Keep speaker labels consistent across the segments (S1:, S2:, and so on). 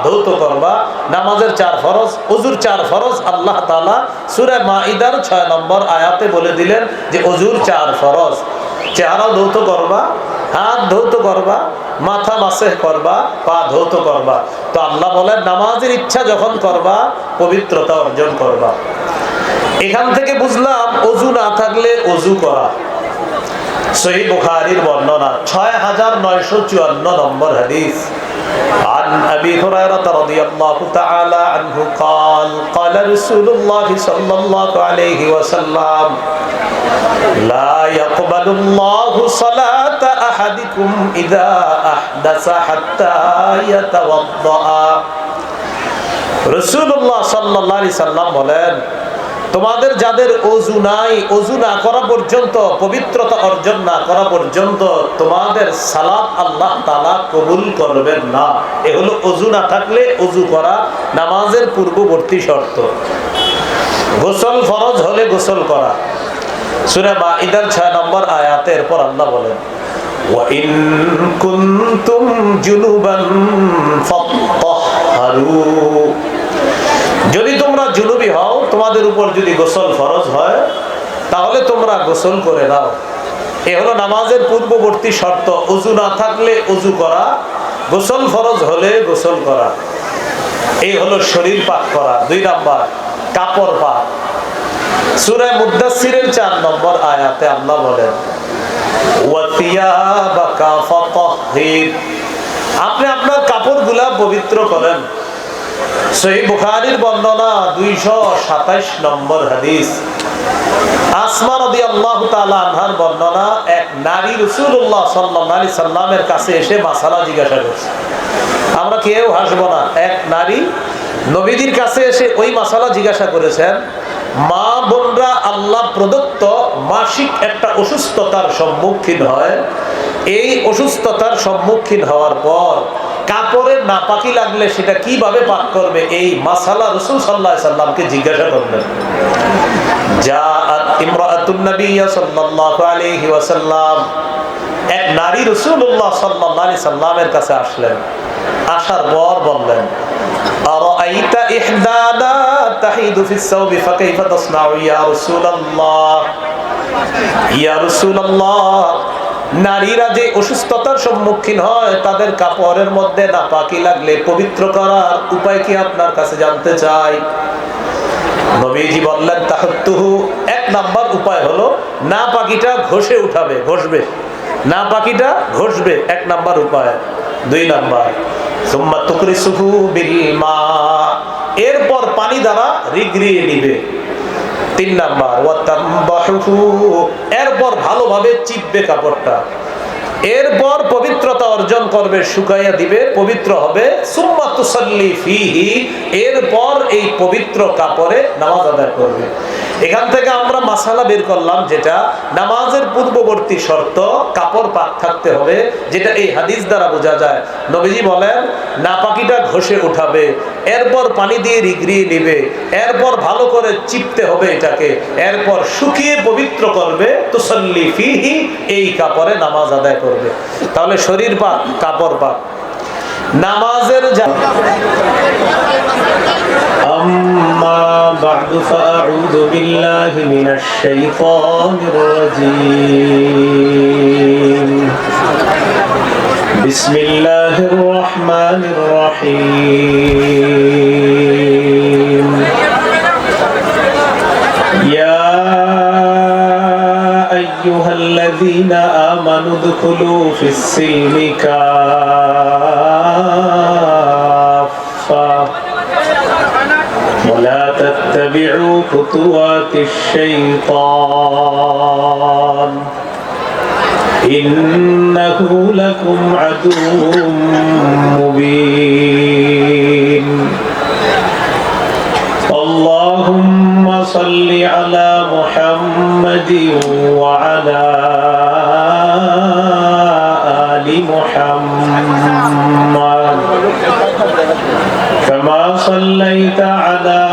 S1: ধৌত করবা। নামাজের 4 ফরজ, ওযুর 4 ফরজ আল্লাহ তাআলা সূরা মাইদার 6 নম্বর আয়াতে বলে দিলেন যে ওযুর 4 ফরজ। চেহারা ধৌত করবা, হাত ধৌত করবা, মাথা মাসেহ করবা, পা ধৌত করবা। তো আল্লাহ বলেন নামাজের ইচ্ছা যখন করবা পবিত্রতা অর্জন করবা। এখান থেকে বুঝলাম ওযু না থাকলে ওযু করা। সহিহ বুখারীর বর্ণনা 6954 নম্বর হাদিস। عن أبي هريرة رضي الله تعالى عنه قال قال رسول الله صلى الله عليه وسلم لا يقبل الله صلاة أحدكم إذا أحدث حتى يتوضأ। রাসূলুল্লাহ সাল্লাল্লাহু আলাইহি সাল্লাম বলেন, তোমাদের যাদের ওযু নাই, ওযু না করা পর্যন্ত, পবিত্রতা অর্জন না করা পর্যন্ত তোমাদের সালাত আল্লাহ তাআলা কবুল করবেন না। এ হলো ওযু না থাকলে ওযু করা নামাজের পূর্ববর্তী শর্ত। গোসল ফরজ হলে গোসল করা। সূরা মাইদার 6 নম্বর আয়াতের পর আল্লাহ বলেন ওয়া ইন কুনতুম জুনুবান ফাত্তাহহারু। যদি তোমরা জুনুবি হও, তোমাদের উপর যদি গোসল ফরজ হয়, তাহলে তোমরা গোসল করে নাও। এ হলো নামাজের পূর্ববর্তী শর্ত। ওযু না থাকলে ওযু করা, গোসল ফরজ হলে গোসল করা। এই হলো শরীর পাক করা। 2 নাম্বার কাপড় পাক। সূরা মুদ্দাসসিরের 4 নম্বর আয়াতে আল্লাহ বলেন ওয়া থিয়াবাকা ফাতাহহির। আপনি আপনার কাপড়গুলা পবিত্র করেন। সহিহ বুখারীর বর্ণনা 227 নম্বর হাদিস। আসমা রাদিয়াল্লাহু তাআলা আনহার বর্ণনা, এক নারী রাসূলুল্লাহ সাল্লাল্লাহু আলাইহি সাল্লামের কাছে এসে মাসালা জিজ্ঞাসা করছে। আমরা কেউ হাসবো না। এক নারী নবীজির কাছে এসে ওই মাসালা জিজ্ঞাসা করেছেন। মা বোনরা আল্লাহ প্রদত্ত মাসিক একটা অসুস্থতার সম্মুখীন হয়। এই অসুস্থতার সম্মুখীন হওয়ার পর কাপড়ের নাপাকি লাগলে সেটা কিভাবে পাক করবে, এই মাসালা রাসূল সাল্লাল্লাহু আলাইহি সাল্লামকে জিজ্ঞাসা করলেন। জাআত ইমরাতুন নবী সাল্লাল্লাহু আলাইহি ওয়াসাল্লাম, এক নারী রাসূলুল্লাহ সাল্লাল্লাহু আলাইহি সাল্লামের কাছে আসলেন। আসার পর বললেন আরাআইতা ইহদানা তাহিদু ফিস সাওবি ফাকাইফা তাসনাউ ইয়া রাসূলুল্লাহ। ইয়া রাসূলুল্লাহ, নারীরা যে অসুস্থতার সম্মুখীন হয় তাদের কাপড়ের মধ্যে নাপাকি লাগলে পবিত্র করার উপায় কি আপনার কাছে জানতে চাই। নবীজি বললেন তাহাত্তুহু, 1 নাম্বার উপায় হলো নাপাকিটা ঘষে উঠাবে, ঘষবে, নাপাকিটা ঘষবে, 1 নাম্বার উপায়। 2 নাম্বার সুম্মা তুকরিসুহু বিল মা, এরপর পানি দ্বারা রিগড়িয়ে নিবে। 3 নাম্বার ওয়াতামবাহুহু, এরপর ভালোভাবে চিপবে কাপড়টা। এরপর পবিত্রতা অর্জন করবে, শুকাইয়া দিবে, পবিত্র হবে। সুম্মা তুসাল্লি ফিহি, এরপর এই পবিত্র কাপড়ে নামাজ আদায় করবে। এখান থেকে আমরা মাসালা বের করলাম, যেটা নামাজের পূর্ববর্তী শর্ত কাপড় পাক থাকতে হবে, যেটা এই হাদিস দ্বারা বোঝা যায়। নবীজি বলেন নাপাকিটা ঘষে উঠাবে, এরপর পানি দিয়ে রিগড়িয়ে নিবে, এরপর ভালো করে চিপতে হবে এটাকে, এরপর শুকিয়ে পবিত্র করবে। তুসাল্লি ফিহি, এই কাপড়ে নামাজ আদায় করবে। তাহলে শরীর পাক, কাপড় পাক। নামাজের আম্মা বা'দু ফাআউযু বিল্লাহি মিনাশ শাইতানির রাজীম। বিসমিল্লাহির রহমানির রহিম। ইয়া আইয়ুহাল্লাযীনা আমানু উদখুলু ফিস-সিলমি কাফা ওয়া লা তাত্তাবি'উ খুতুওয়াতিশ শাইতান ইন্নাহু লাকুম আদুউম মুবিন। আল্লাহুম্মা সাল্লি আলা মুহাম্মাদিন ওয়া আলা আলি মুহাম্মাদ কামা সাল্লাইতা আলা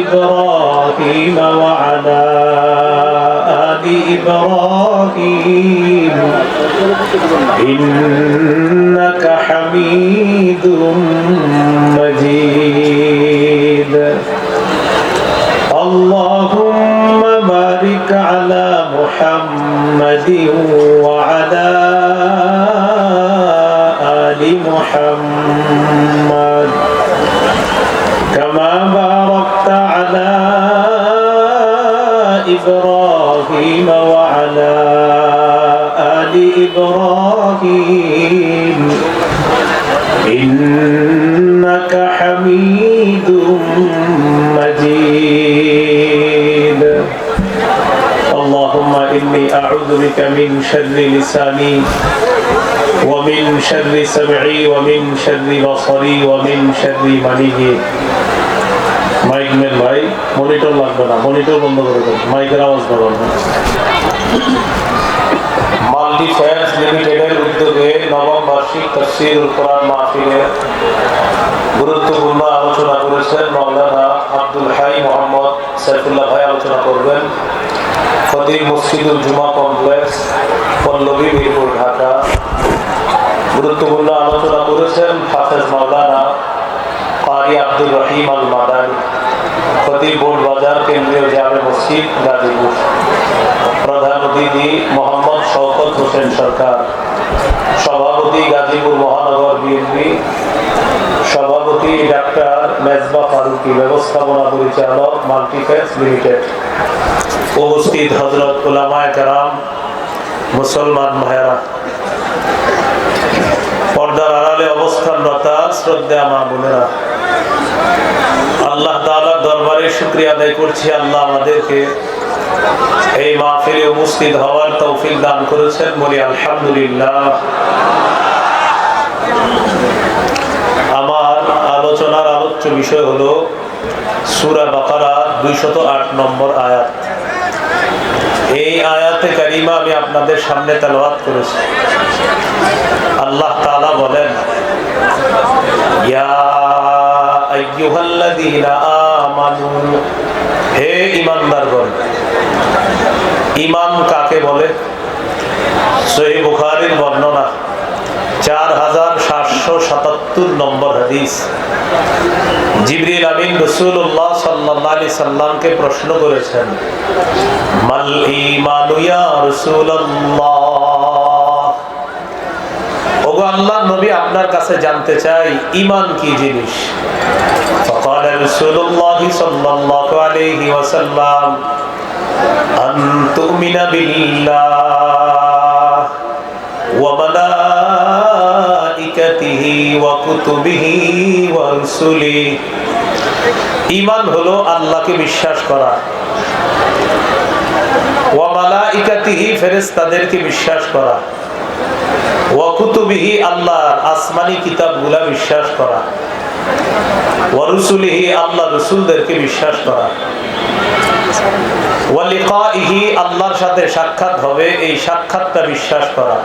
S1: ইব্রাহিম ওয়া আলা আলি ইব্রাহিম ইন্নাকা হামিদুম مجيد اللهم بارك على محمد وعلى آل محمد كما باركت على إبراهيم وعلى آل إبراهيم إنك حميد مجيد اللهم إني أعوذ بك من شر لساني ومن شر سمعي ومن شر بصري ومن شر مني মাইক মেন ভাই মনিটর লাগবে না মনিটর বন্ধ করে দেন মাইকের আওয়াজ বাড়ান না মাল্টি ফায়ার্স লিমিটেডের উদ্যোগে নবম বার্ষিক তাফসীরুল কোরআন মাহফিলে গুরুত্বপূর্ণ আলোচনা করেছেন মাওলানা আব্দুল হাই মোহাম্মদ সাইফুল্লাহ ভাই আলোচনা করবেন খতিব মসজিদুল জুমা কমপ্লেক্স পল্লবী মিরপুর ঢাকা গুরুত্বপূর্ণ আলোচনা করেছেন হাফেজ মাওলানা কারি আব্দুর রহিম আল মাদানী খতিব বোর্ড বাজার কেন্দ্রীয় জামে মসজিদ গাজীপুর প্রধান অতিথি মোহাম্মদ শওকত হোসেন সরকার সভাপতি গাজীপুর মহানগর বিএনপি সভাপতি ডাক্তার মেজবা ফারুকি ব্যবস্থাপনা পরিচালক মাল্টিফ্যাক্স লিমিটেড উপস্থিত হযরত উলামায়ে কেরাম মুসলমান ভাইরা পর্দার আড়ালে অবস্থানরতা শ্রদ্ধেয় মা বোনেরা আল্লাহ তাআলার দরবারে শুকরিয়া আদায় করছি আল্লাহ আমাদেরকে এই মাহফিলে উপস্থিত হওয়ার তৌফিক দান করেছেন বলি আলহামদুলিল্লাহ আমার আলোচনার আলোচ্য বিষয় হলো সূরা বাকারা 208 নম্বর আয়াত এই আয়াতে কারিমা আমি আপনাদের সামনে তেলাওয়াত করেছি আল্লাহ তাআলা বলেন ইয়া আইয়ুহাল্লাযীনা আমানু হে ঈমানদারগণ ঈমান কাকে বলে সহিহ বুখারীর বর্ণনা 4777 নম্বর হাদিস জিবরিল আমিন রাসূলুল্লাহ সাল্লাল্লাহু আলাইহি সাল্লামকে প্রশ্ন করেছেন মাল ঈমানু ইয়া রাসূলুল্লাহ ওগো আল্লাহর নবী আপনার কাছে জানতে চাই ঈমান কি জিনিস فقال رسول الله صلى الله عليه وسلم أن تؤمن بالله وملائكته وكتبه ورسله ঈমান হলো আল্লাহকে বিশ্বাস করা ওয়া মালাইকাতিহি ফেরেশতাদেরকে বিশ্বাস করা ওয়া কুতুবিহি আল্লাহর আসমানি কিতাবগুলা বিশ্বাস করা ওয়া রুসুলিহি আল্লাহর রাসূলদেরকে বিশ্বাস করা ওয়া লিকাইহি আল্লাহর সাথে সাক্ষাৎ হবে এই সাক্ষাৎটা বিশ্বাস করা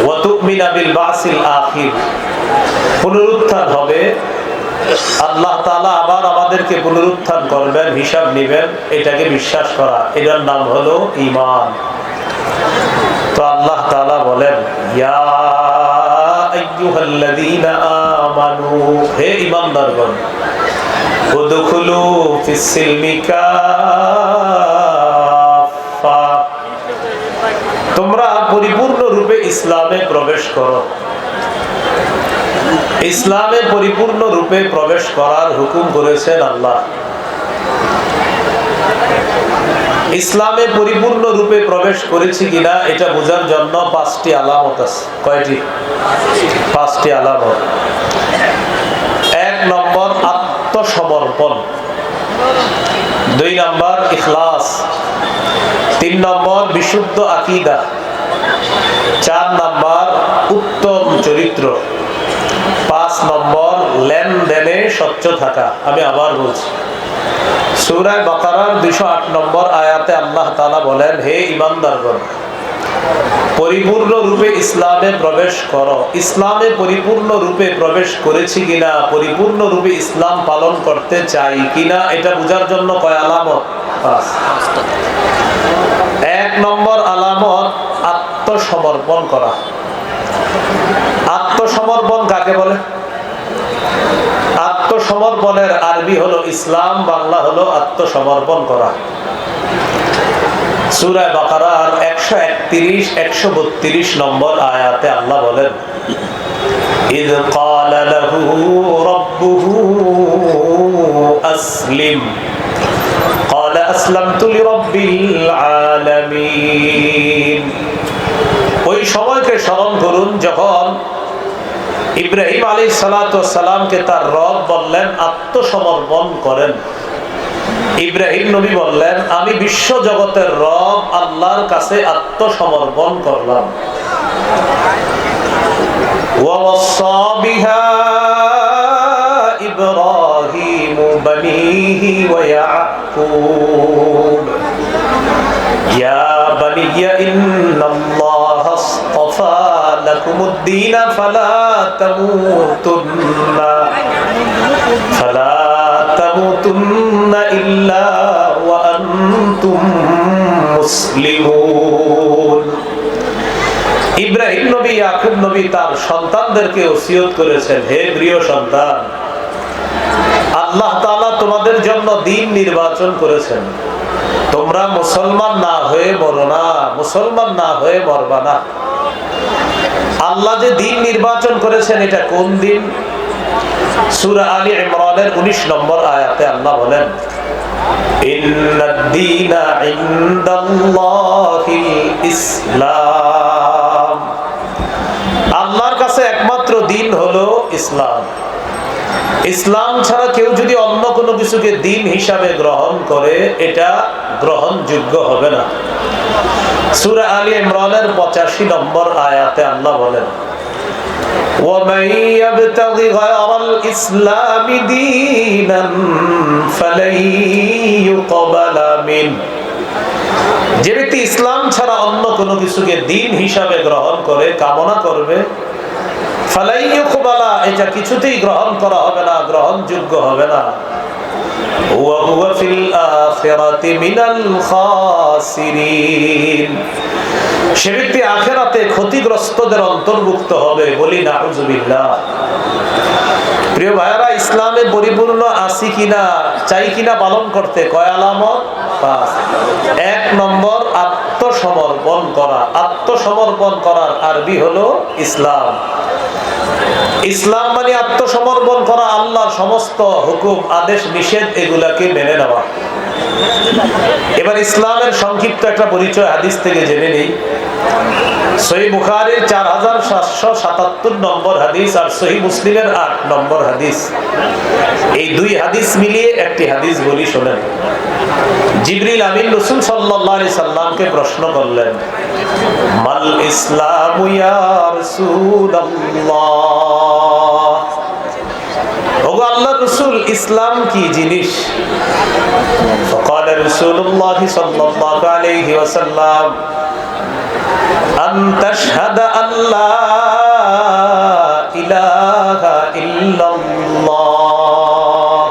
S1: ওয়া তুমিনা বিল বাসিল আখির পুনরুত্থান হবে আল্লাহ তাআলা আবার আমাদেরকে পুনরুত্থান করবেন হিসাব নেবেন এটাকে বিশ্বাস করা এটার নাম হলো ঈমান তো আল্লাহ তাআলা বলেন ইয়া আইয়ুহাল্লাযীনা আমানু হে ঈমানদারগণ উদখুলু ফিস সিলমি কাফা তোমরা পরিপূর্ণ রূপে ইসলামে প্রবেশ করো ইসলামে পরিপূর্ণ রূপে প্রবেশ করার হুকুম করেছেন আল্লাহ ইসলামে পরিপূর্ণ রূপে প্রবেশ করেছি কিনা এটা বোঝার জন্য 5টি আলামত আছে কয়টি 5টি আলামত 1 নম্বর আত্মসমর্পণ 2 নম্বর ইখলাস 3 নম্বর বিশুদ্ধ আকীদা 4 নম্বর উত্তম চরিত্র 5 নম্বর লেনদেনে স্বচ্ছ থাকা আমি আবার বলছি সূরা বাকারার 208 নম্বর আয়াতে আল্লাহ তাআলা বলেন হে ঈমানদারগণ পরিপূর্ণ রূপে ইসলামে প্রবেশ করো ইসলামে পরিপূর্ণ রূপে প্রবেশ করেছি কিনা পরিপূর্ণ রূপে ইসলাম পালন করতে চাই কিনা এটা বোঝার জন্য কয় আলামত 1 নম্বর আলামত আত্মসমর্পণ করা আত্মসমর্পণ কাকে বলে? আত্মসমর্পণের আরবি হলো ইসলাম, বাংলা হলো আত্মসমর্পণ করা। সূরা বাকারার 131 132 নম্বর আয়াতে আল্লাহ বলেন, ইয ক্বালা লাহু রাব্বুহু আসলিম ক্বালা আসলামতু লিরাব্বিল আলামিন। ওই সময়কে স্মরণ করুন যখন ইব্রাহিম আলাইহিস সালাতু ওয়াস সালামকে তার রব বললেন আত্মসমর্পণ করেন। ইব্রাহিম নবী বললেন, আমি বিশ্ব জগতের রব আল্লাহর কাছে আত্মসমর্পণ করলাম। ওয়াওয়াসা বিহা ইব্রাহিম বানিহি ওয়া ইয়াকুব ইয়া বানিয়া ইন্নাল্লাহা আসতাফা লাকুমুদ-দীন ফালা তামুতুন্না ইল্লা ওয়া আনতুম মুসলিমুন। ইব্রাহিম নবী, ইয়াকুব নবী তার সন্তানদেরকে ওসিয়ত করেছেন, হে প্রিয় সন্তান, আল্লাহ তাআলা তোমাদের জন্য দ্বীন নির্বাচন করেছেন। তোমরা মুসলমান না হয়ে মরো না, মুসলমান না হয়ে মরবা না। আল্লাহ যে দ্বীন নির্বাচন করেছেন, এটা কোন দ্বীন? সূরা আলী ইমরানের 19 নম্বর আয়াতে আল্লাহ বলেন, ইন্নাদ-দীনা ইনদাল্লাহিল ইসলাম। আল্লাহর কাছে একমাত্র দ্বীন হলো ইসলাম। ইসলাম ছাড়া কেউ যদি অন্য কোনো কিছুকে দ্বীন হিসাবে গ্রহণ করে, এটা গ্রহণযোগ্য হবে না। সূরা আলী ইমরানের 85 নম্বর আয়াতে আল্লাহ বলেন, وَمَن يَبْتَغِ غَيْرَ الْإِسْلَامِ دِينًا فَلَن يُقْبَلَ مِنْهُ। যে ব্যক্তি ইসলাম ছাড়া অন্য কোনো কিছুকে দ্বীন হিসাবে গ্রহণ করে, কামনা করবে, ফালাই ইউকবালা, এটা কিছুতেই গ্রহণ করা হবে না, গ্রহণযোগ্য হবে না। ওয়া হুয়া ফিল আখিরাতি মিনাল খাসিরিন, সে ব্যক্তি আখিরাতে ক্ষতিগ্রস্তদের অন্তর্ভুক্ত হবে। বলি নাউযুবিল্লাহ। প্রিয় ভাইরা, ইসলামে পরিপূর্ণ আছি কিনা, চাই কিনা পালন করতে কয় আলামত? 5। 1 নম্বর আত্মসমর্পণ করা। আত্মসমর্পণ করার আরবি হলো ইসলাম। ইসলাম মানে আত্মসমর্পণ করা, আল্লাহর সমস্ত হুকুম, আদেশ, নিষেধ এগুলাকে মেনে নেওয়া। এবার ইসলামের সংক্ষিপ্ত একটা পরিচয় হাদিস থেকে জেনে নেই। সহিহ বুখারীর 4777 নম্বর হাদিস আর সহিহ মুসলিমের 8 নম্বর হাদিস, এই দুই হাদিস মিলিয়ে একটি হাদিস বলি, শোনেন। জিবরিল আমিন রাসূল সাল্লাল্লাহু আলাইহি সাল্লামকে প্রশ্ন করলেন, মাল ইসলামু ইয়া রাসূলুল্লাহ, ওগো আল্লাহর রাসূল, ইসলাম কি জিনিস? فقال رسول الله صلى الله عليه وسلم أن تشهد أن لا إله إلا الله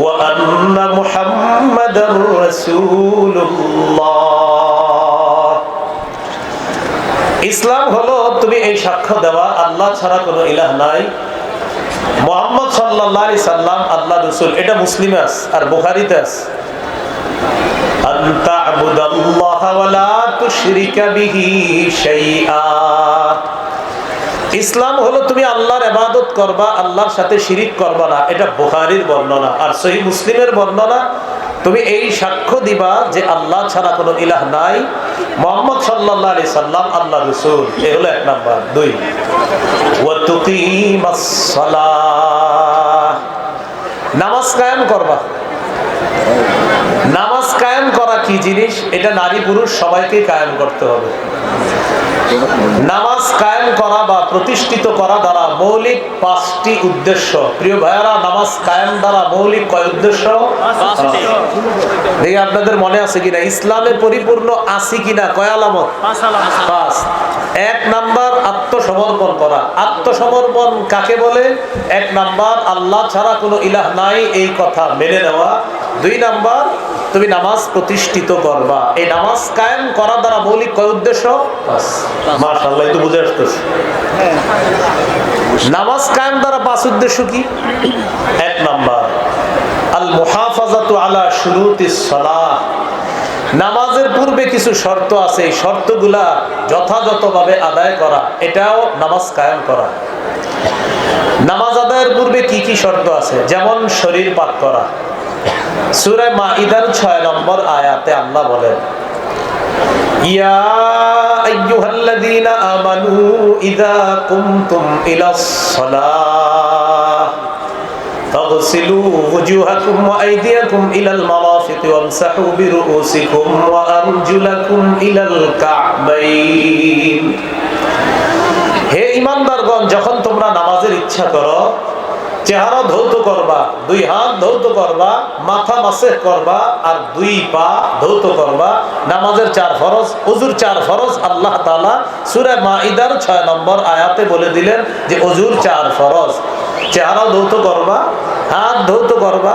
S1: وأن محمدا رسول الله। ইসলাম হলো তুমি এই সাক্ষ্য দেওয়া আল্লাহ ছাড়া কোনো ইলাহ নাই, মুহাম্মদ সাল্লাল্লাহু আলাইহি সাল্লাম আল্লাহর রাসূল। এটা মুসলিমে আছে আর বুখারীতে আছে। আনতা আবুদাল্লাহ ওয়া লা তুশরিকা বিহি শাইআ। ইসলাম হলো তুমি আল্লাহর ইবাদত করবা, আল্লাহর সাথে শিরিক করবা না। এটা বুখারীর বর্ণনা। আর সহিহ মুসলিমের বর্ণনা, তুমি এই সাক্ষ্য দিবা যে আল্লাহ ছাড়া কোনো ইলাহ নাই, মুহাম্মদ সাল্লাল্লাহু আলাইহি সাল্লাম আল্লাহর রাসূল। এই হলো 1 নাম্বার। 2, ওয়া তুকিমাস সালাহ, নামাজ কায়েম করবা। নামাজ কায়েম করা কি জিনিস? এটা নারী পুরুষ সবাইকে কায়েম করতে হবে। নামাজ কায়েম করা বা প্রতিষ্ঠিত করা দ্বারা মৌলিক 5টি উদ্দেশ্য। প্রিয় ভাইয়ারা, নামাজ কায়েম দ্বারা মৌলিক কয় উদ্দেশ্য? 5টি। দেখি আপনাদের মনে আছে কিনা, ইসলামে পরিপূর্ণ আছি কিনা, কয় আলামত? 5। 1 নাম্বার আত্মসমর্পণ করা। আত্মসমর্পণ কাকে বলে? 1 নাম্বার আল্লাহ ছাড়া কোনো ইলাহ নাই এই কথা মেনে নেওয়া। 2 নাম্বার তুমি নামাজ প্রতিষ্ঠিত করবা। এই নামাজ কায়েম করা দ্বারা মৌলিক কয় উদ্দেশ্য? মাশাআল্লাহ, এই তো বুঝে আসতেছে। নামাজ কায়েম দ্বারা 5 উদ্দেশ্য কি? 1 নাম্বার আল মুহাফাজাতু আলা শুরুতিস সালাহ। নামাজের পূর্বে কিছু শর্ত আছে, এই শর্তগুলা যথাযথভাবে আদায় করা, এটাও নামাজ কায়েম করা। নামাজ আদায়ের পূর্বে কি কি শর্ত আছে? যেমন শরীর পাক করা। সূরা মাইদার 6 নম্বর আয়াতে আল্লাহ বলেন, ইয়া আইয়ুহাল্লাযীনা আমানু ইযা কুমতুম ইলাস সালাহ ফাগসিলু ওয়ুজুহাকুম ওয়া আইদিয়াকুম ইলাল মারাফিক ওয়ামসাহু বিরুউসিকুম ওয়া আরজুলাকুম ইলাল কা'বাইন। হে ঈমানদারগণ, যখন তোমরা নামাজের ইচ্ছা করো, চেহারা ধৌত করবা, 2 হাত ধৌত করবা, মাথা মাসেহ করবা, আর 2 পা ধৌত করবা। নামাজের 4 ফরজ, ওযুর 4 ফরজ আল্লাহ তাআলা সূরা মাইদার 6 নম্বর আয়াতে বলে দিলেন যে ওযুর 4 ফরজ। চেহারা ধৌত করবা, হাত ধৌত করবা,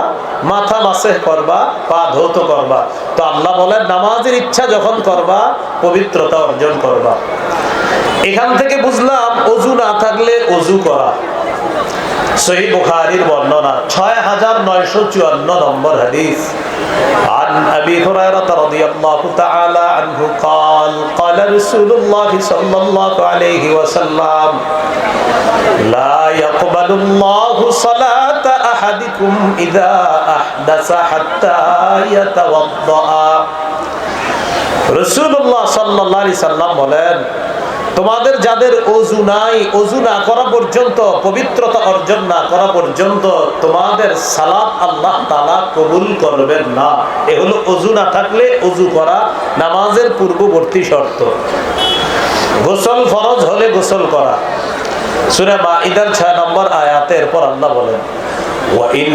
S1: মাথা মাসেহ করবা, পা ধৌত করবা। তো আল্লাহ বলেন নামাজের ইচ্ছা যখন করবা পবিত্রতা অর্জন করবা। এখান থেকে বুঝলাম ওযু না থাকলে ওযু করা। সহিহ বুখারীর বর্ণনা 6954 নম্বর হাদিস। عن أبي هريرة رضي الله تعالى عنه قال قال رسول الله صلى الله عليه وسلم لا يقبل الله صلاة أحدكم إذا أحدث حتى يتوضأ। রাসূলুল্লাহ সাল্লাল্লাহু আলাইহি সাল্লাম বলেন, তোমাদের যাদের ওযু নাই, ওযু না করা পর্যন্ত, পবিত্রতা অর্জন না করা পর্যন্ত তোমাদের সালাত আল্লাহ তাআলা কবুল করবেন না। এ হলো ওযু না থাকলে ওযু করা, নামাজের পূর্ববর্তী শর্ত। গোসল ফরজ হলে গোসল করা। সূরা মাইদার 6 নম্বর আয়াতে এরপর আল্লাহ বলেন, ওয়া ইন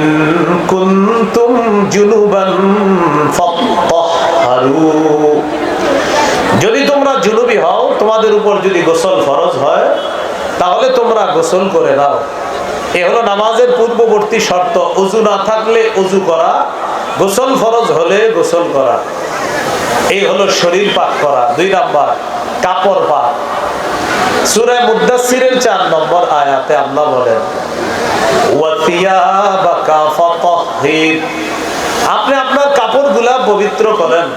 S1: কুনতুম জুনুবান ফাত্তাহহারু। যদি তোমরা জুনুবি হও, তোমাদের উপর যদি গোসল ফরজ হয়, তাহলে তোমরা গোসল করে নাও। এ হলো নামাজের পূর্ববর্তী শর্ত। ওযু না থাকলে ওযু করা, গোসল ফরজ হলে গোসল করা। এই হলো শরীর পাক করা। 2 নাম্বার কাপড় পাক। সূরা মুদ্দাসসিরের 4 নম্বর আয়াতে আল্লাহ বলেন, ওয়া থিয়াবাকা ফাতাহহির। আপনি আপনার কাপড়গুলা পবিত্র করেন।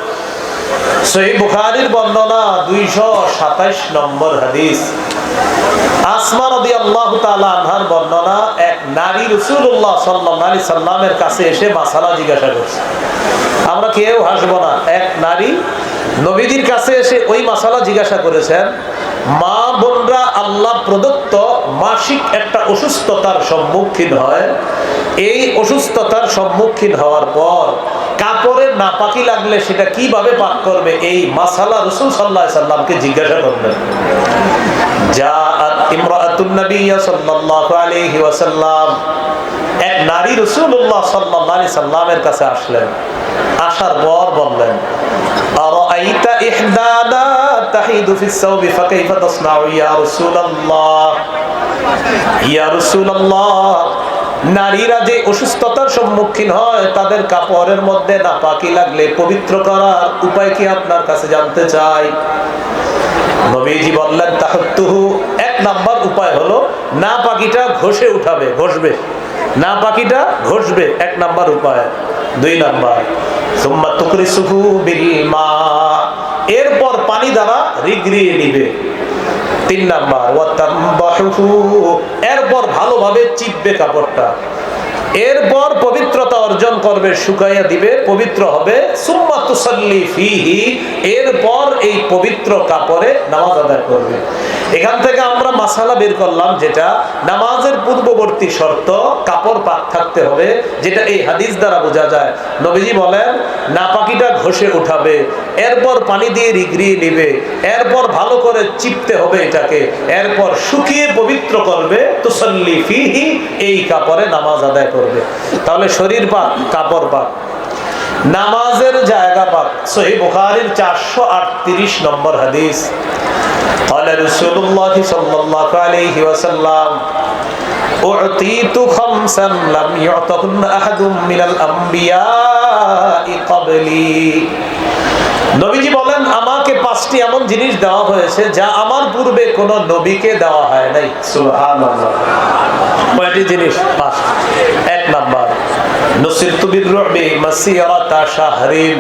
S1: সহিহ বুখারীর বর্ণনা 227 নম্বর হাদিস। আসমা রাদিয়াল্লাহু তাআলা আনহার বর্ণনা, এক নারী রাসূলুল্লাহ সাল্লাল্লাহু আলাইহি সাল্লামের কাছে এসে মাসালা জিজ্ঞাসা করছে। আমরা কেউ হাসবো না। এক নারী নবীজির কাছে এসে ওই মাসালা জিজ্ঞাসা করেছেন। মা বোনরা আল্লাহ প্রদত্ত মাসিক একটা অসুস্থতার সম্মুখীন হয়। এই অসুস্থতার সম্মুখীন হওয়ার পর কাপড়ের নাপাকি লাগলে সেটা কিভাবে পাক করবে, এই মাসালা রাসূল সাল্লাল্লাহু আলাইহি সাল্লামকে জিজ্ঞাসা করলেন। জাআত ইমরাতুন নবী সাল্লাল্লাহু আলাইহি ওয়াসাল্লাম, এক নারী রাসূলুল্লাহ সাল্লাল্লাহু আলাইহি সাল্লামের কাছে আসলেন। আসার পর বললেন, আরাআইতা ইহদানা তাহিদু ফিস সাওবি ফাকাইফা তাসনাউ ইয়া রাসূলুল্লাহ। ইয়া রাসূলুল্লাহ, নারীরা যে অসুস্থতার সম্মুখীন হয়, তাদের কাপড়ের মধ্যে নাপাকি লাগলে পবিত্র করার উপায় কি আপনার কাছে জানতে চাই। নবীজি বললেন, তাহাত্তুহু, 1 নাম্বার উপায় হলো নাপাকিটা ঘষে উঠাবে, ঘষবে, নাপাকিটা ঘষবে, 1 নাম্বার উপায়। 2 নাম্বার সুম্মা তুকরিসুহু বিল মা, এরপর পানি দ্বারা রিগড়িয়ে নিবে। 3 নাম্বার ওয়া তামবাহুহু, এরপর ভালোভাবে চিপবে কাপড়টা। এরপর পবিত্রতা অর্জন করবে, শুকাইয়া দিবে, পবিত্র হবে। সুম্মা তুসাল্লি ফিহি, এরপর এই পবিত্র কাপড়ে নামাজ আদায় করবে। এখান থেকে আমরা মাসালা বের করলাম, যেটা নামাজের পূর্ববর্তী শর্ত কাপড় পাক থাকতে হবে, যেটা এই হাদিস দ্বারা বোঝা যায়। নবীজি বলেন নাপাকিটা ঘষে উঠাবে, এরপর পানি দিয়ে রিগড়িয়ে নিবে, এরপর ভালো করে চিপতে হবে এটাকে, এরপর শুকিয়ে পবিত্র করবে। তুসাল্লি ফিহি, এই কাপড়ে নামাজ আদায় করবে। তাহলে শরীর পাক, কাপড় পাক, নামাজের জায়গা পাক। সহিহ বুখারীর 438 নম্বর হাদিস। قال رسول الله صلى الله عليه وسلم أعطيت خمسا لم يعطهن أحد من الأنبياء ক্বাবলি। নবীজি বলেন আমাকে 5টি এমন জিনিস দেওয়া হয়েছে যা আমার পূর্বে কোন নবীকে দেওয়া হয় নাই। সুবহানাল্লাহ। কয়টি জিনিস? 5। 1 নাম্বার, নুসিরতু বির-রু'বি মাসিরাতা শাহরিন।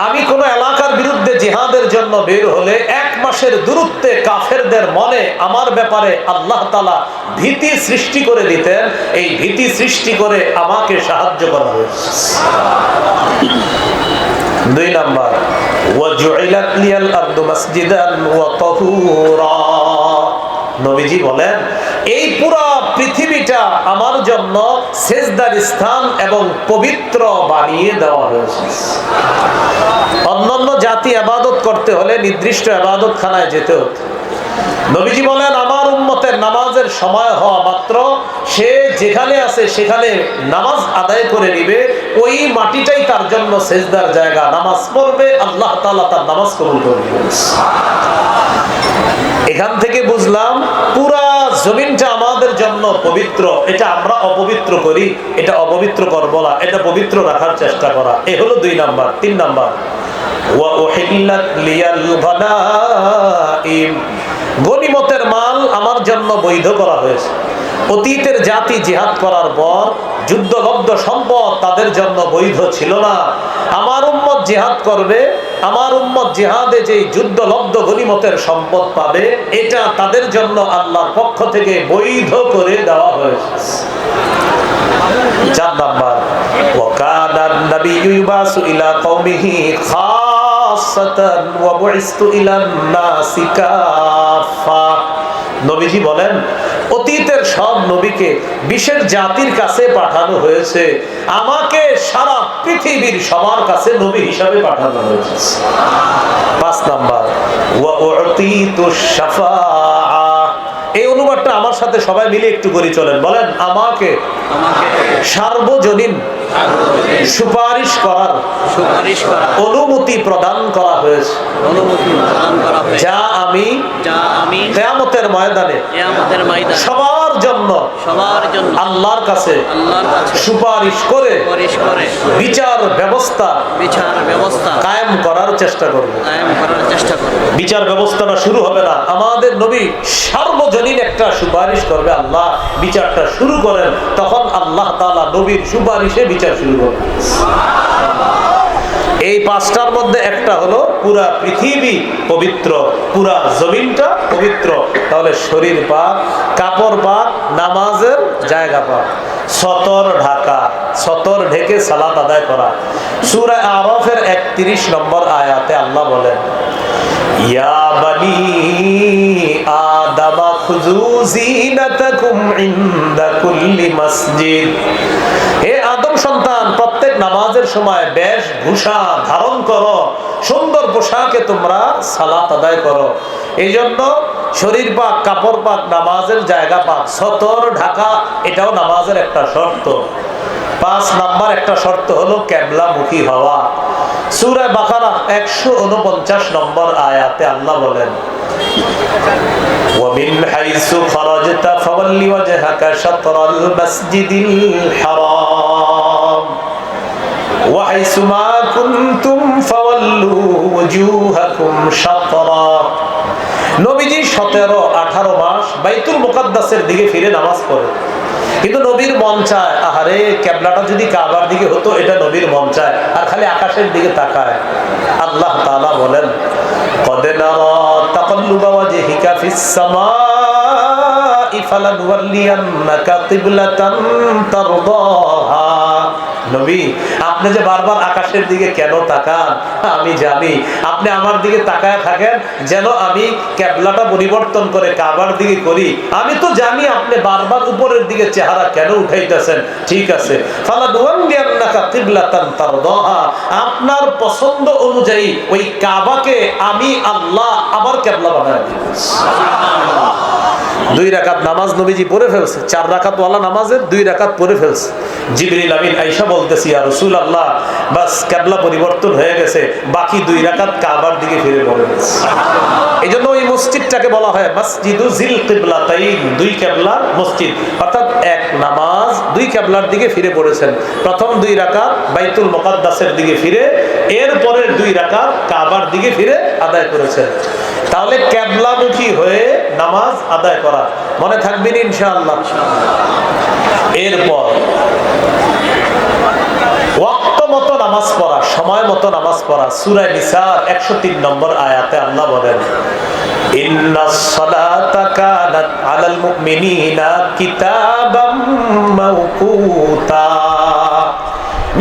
S1: আমি কোন এলাকার বিরুদ্ধে জিহাদের জন্য বের হলে 1 মাসের দূরত্বে কাফেরদের মনে আমার ব্যাপারে আল্লাহ তাআলা ভীতি সৃষ্টি করে দিতেন। এই ভীতি সৃষ্টি করে আমাকে সাহায্য করা হয়েছে। 2 নাম্বার, ওয়াজুইলাত লিয়াল আরদু মাসজিদান ওয়া তাহুরা। নবীজি বলেন এই পুরো পৃথিবীটা আমার জন্য সেজদার স্থান এবং পবিত্র বানিয়ে দেওয়া হয়েছে। অন্যান্য জাতি ইবাদত করতে হলে নির্দিষ্ট ইবাদতখানায় যেতে হতো। নবীজি বলেন আমার উম্মতের নামাজের সময় হওয়া মাত্র সে যেখানে আছে সেখানে নামাজ আদায় করে নিবে। ওই মাটিটাই তার জন্য সেজদার জায়গা। নামাজ পড়বে, আল্লাহ তাআলা তার নামাজ কবুল করবে। এখান থেকে বুঝলাম পুরা জমিনটা আমাদের জন্য পবিত্র। এটা আমরা অপবিত্র করি, এটা অপবিত্র করব না, এটা পবিত্র রাখার চেষ্টা করা। এ হলো 2 নাম্বার। 3 নাম্বার, ওয়া উহিল্লাত লিয়াল গনাইম। গনিমতের মাল আমার জন্য বৈধ করা হয়েছে। অতীতের জাতি জিহাদ করার পর যুদ্ধলব্ধ সম্পদ তাদের জন্য বৈধ ছিল না। আমার উম্মত জিহাদ করবে, আমার উম্মত জিহাদে যে যুদ্ধলব্ধ গনিমতের সম্পদ পাবে এটা তাদের জন্য আল্লাহর পক্ষ থেকে বৈধ করে দেওয়া হয়েছে। 4 নাম্বার, ওয়া কানা নাবিয়্যু ইউবাসু ইলা কওমিহি খাসাতান ওয়া বুইসতু ইলান নাসি কাফা। নবীজি বলেন অতীতের সব নবীকে বিশেষ জাতির কাছে পাঠানো হয়েছে, আমাকে সারা পৃথিবীর সবার কাছে নবী হিসাবে পাঠানো হয়েছে। 5 নাম্বার, ওয়া উতিতুশ শাফাআ। এই অনুবাদটা আমার সাথে সবাই মিলে একটু করে চলেন, বলেন আমাকে সার্বজনীন সুপারিশ করার অনুমতি প্রদান করা হয়েছে, যা আমি কিয়ামতের ময়দানে সবার জন্য আল্লাহর কাছে সুপারিশ করে বিচার ব্যবস্থা কায়েম করার চেষ্টা করব। বিচার ব্যবস্থাটা শুরু হবে না, আমাদের নবী সার্বজনীন একটা সুপারিশ করবে, আল্লাহ বিচারটা শুরু করেন, তখন আল্লাহ তাআলা নবীর সুপারিশে বিচার শুরু করবে। এই 5টার মধ্যে একটা হলো পুরা পৃথিবী পবিত্র, পুরা জমিনটা পবিত্র। তাহলে শরীর পাক, কাপড় পাক, নামাজের জায়গা পাক, সতর ঢাকা, সতর ঢেকে সালাত আদায় করা। সূরা আরাফের 31 নম্বর আয়াতে আল্লাহ বলেন ইয়া বানি আদামা খুযু যিনাতাকুম ইনদা কুল্লি মসজিদ। হে আদম সন্তান, প্রত্যেক নামাজের সময় বেশভূষা ধারণ করো, সুন্দর পোশাকে তোমরা সালাত আদায় করো। এই জন্য শরীর পাক, কাপড় পাক, নামাজের জায়গা পাক, সতর ঢাকা, এটাও নামাজের একটা শর্ত। 5 নাম্বার একটা শর্ত হলো কিবলামুখী হওয়া। সূরা বাকারা 149 নম্বর আয়াতে আল্লাহ বলেন وَمِنْ حَيْثُ خَرَجْتَ فَوَلِّ وَجْهَكَ شَطْرَ الْمَسْجِدِ الْحَرَامِ وَحَيْثُ مَا كُنْتُمْ فَوَلُّوا وُجُوهَكُمْ شَطْرَهُ। নবীজি 17-18 মাস বাইতুল মুকাদ্দাসের দিকে ফিরে নামাজ পড়ে, কিন্তু নবীর মন চায় আহারে কিবলাটা যদি কাবার দিকে হতো, এটা নবীর মন চায়, আর খালি আকাশের দিকে তাকায়। আল্লাহ তাআলা বলেন قد نرى تقلب وجهك في السماء فلنولينك قبلة ترضاها। নবী, আপনি যে বারবার আকাশের দিকে কেন তাকান আমি জানি। আপনি আমার দিকে তাকায় থাকেন যেন আমি কিবলাটা পরিবর্তন করে কাবার দিকে করি। আমি তো জানি আপনি বারবার উপরের দিকে চেহারা কেন উঠাইতেছেন। ঠিক আছে, ফালানুওয়াল্লিয়ান্নাকা কিবলাতান তারদাহা, আপনার পছন্দ অনুযায়ী ওই কাবাকে আমি আল্লাহ আবার কিবলা বানায় দিব। সুবহানাল্লাহ। 2 রাকাত নামাজ নবীজি পড়ে ফেলছে, 4 রাকাত ওয়ালা নামাজের 2 রাকাত পড়ে ফেলছে। জিবরিল আমিন আয়েশা বলতেছি ইয়া রাসূলুল্লাহ, বাস কিবলা পরিবর্তন হয়ে গেছে, বাকি 2 রাকাত কাবার দিকে ফিরে পড়ে গেছে। এইজন্য ওই মসজিদটাকে বলা হয় মসজিদু জিল কিবলাতাইন, 2 কিবলা কিবলার মসজিদ, অর্থাৎ এক নামাজ দুই কিবলার দিকে ফিরে পড়েছেন। প্রথম 2 রাকাত বাইতুল মুকাদ্দাসের দিকে ফিরে, এর পরের 2 রাকাত কাবার দিকে ফিরে আদায় করেছেন। তাহলে কিবলামুখী হয়ে নামাজ আদায় করা মনে থাকবেন ইনশাআল্লাহ। এরপর ওয়াক্ত মতো নামাজ পড়া, সময় মতো নামাজ পড়া। সূরা নিসার 103 নম্বর আয়াতে আল্লাহ বলেন, ইন্নাস সালাতা কানাত আলাল মুমিনিনা কিতাবাম মাওকুতা।